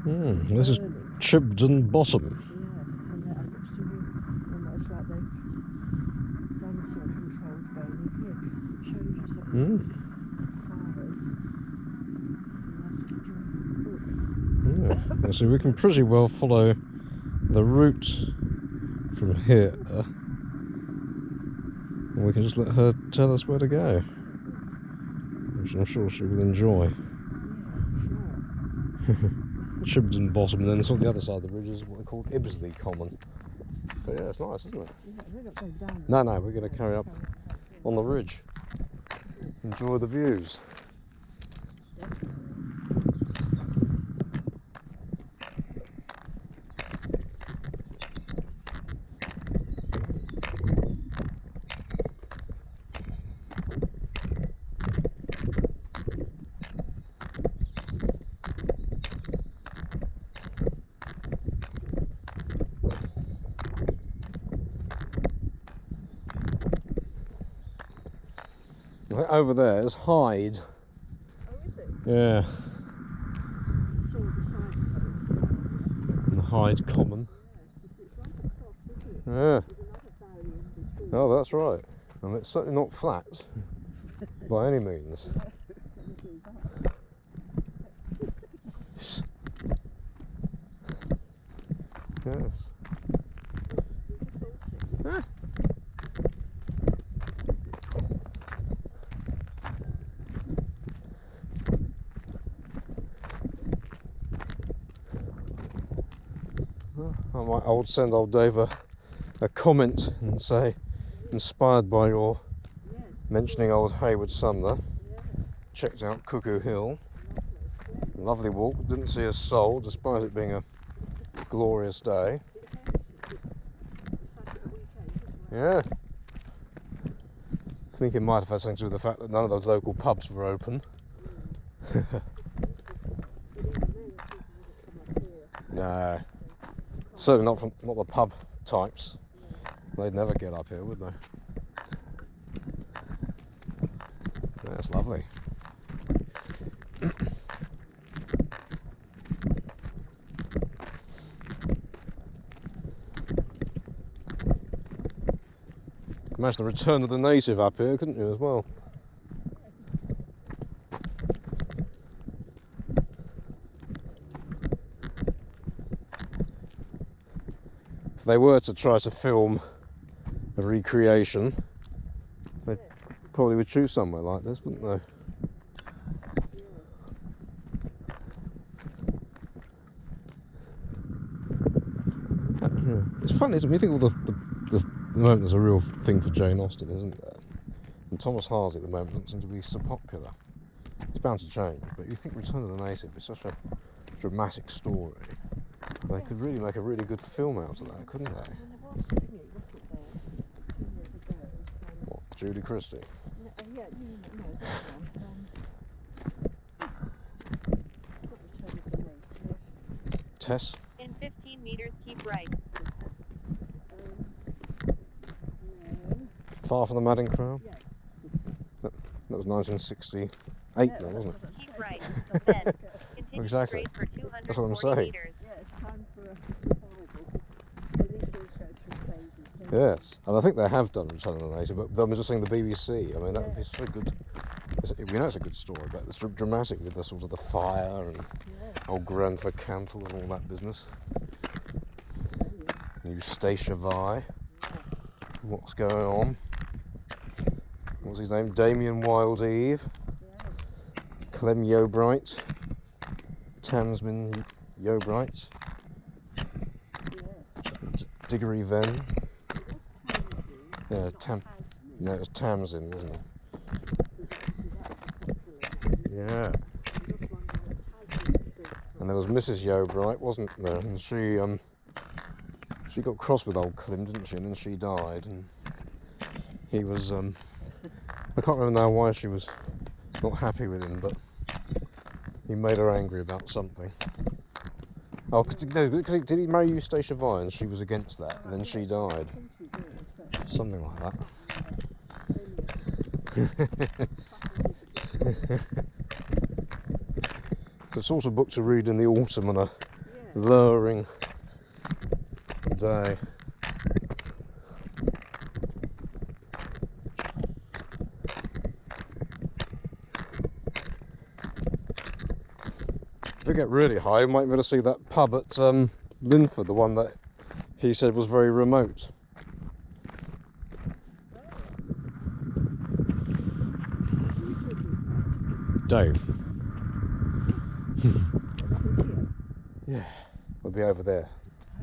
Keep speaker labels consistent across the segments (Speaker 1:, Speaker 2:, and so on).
Speaker 1: This is Chibden Bottom.
Speaker 2: Yeah, and that looks to me almost like they've done some controlled burning here, because it shows you some of these fires.
Speaker 1: Yeah, so we can pretty well follow the route from here, and we can just let her tell us where to go, which I'm sure she will enjoy.
Speaker 2: Yeah, sure.
Speaker 1: Chibden Bottom, and then on the other side of the ridge is what they call Ibsley Common. But yeah, it's nice, isn't it?
Speaker 2: Yeah, we're not going down.
Speaker 1: No, we're going to carry up on the ridge. Enjoy the views. Over there is Hyde.
Speaker 2: Oh, is it?
Speaker 1: Yeah.
Speaker 2: It's all beside
Speaker 1: And the Hyde Common.
Speaker 2: it's right across, isn't it?
Speaker 1: Yeah.
Speaker 2: There's another valley in between.
Speaker 1: Oh, that's right. And it's certainly not flat by any means. Yes. Ah. I would send old Dave a comment and say, inspired by your mentioning old Hayward Sumner, checked out Cuckoo Hill. Lovely walk, didn't see a soul despite it being a glorious day. Yeah. I think it might have had something to do with the fact that none of those local pubs were open. No. Certainly not the pub types. They'd never get up here, would they? That's lovely. Imagine the return of the native up here, couldn't you, as well? If they were to try to film a recreation, they probably would choose somewhere like this, wouldn't they? It's funny, isn't it? You think all the moment there's a real thing for Jane Austen, isn't there? And Thomas Hardy at the moment doesn't seem to be so popular. It's bound to change, but you think Return of the Native is such a dramatic story. They could really make a really good film out of that, couldn't they? What, Judy Christie?
Speaker 2: No,
Speaker 1: Tess?
Speaker 3: In 15 meters, keep right.
Speaker 1: Far from the Madding Crowd?
Speaker 2: Yes.
Speaker 1: That was 1968 then, wasn't it?
Speaker 3: Keep right. Then continue
Speaker 1: Exactly.
Speaker 3: straight for 240
Speaker 1: That's what I'm saying.
Speaker 3: meters.
Speaker 2: Yeah, it's time for a revival.
Speaker 1: Yes, and I think they have done Return of the Native, but I'm just saying the BBC. I mean, that would be so good. We know it's a good story, but it's dramatic with the sort of the fire and old Grenfell Cantle and all that business. Eustacia Vi. What's going on? What's his name? Damien Wild Eve. Clem Yeobright. Tamsmin Yeobright. Diggory Venn. Yeah, no, it was Tamsin, wasn't it? Yeah. And there was Mrs. Yeobright, wasn't there? And she got cross with old Clem, didn't she? And then she died, and he was I can't remember now why she was not happy with him, but he made her angry about something. Oh, did he marry Eustacia Vi and she was against that, and then she died? Something like that. It's the sort of book to read in the autumn on a lowering day. If we get really high, we might be able to see that pub at Linford, the one that he said was very remote. Dave. Yeah, we'll be over there,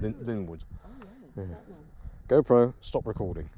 Speaker 1: Linwood.
Speaker 2: Oh, yeah.
Speaker 1: GoPro, stop recording.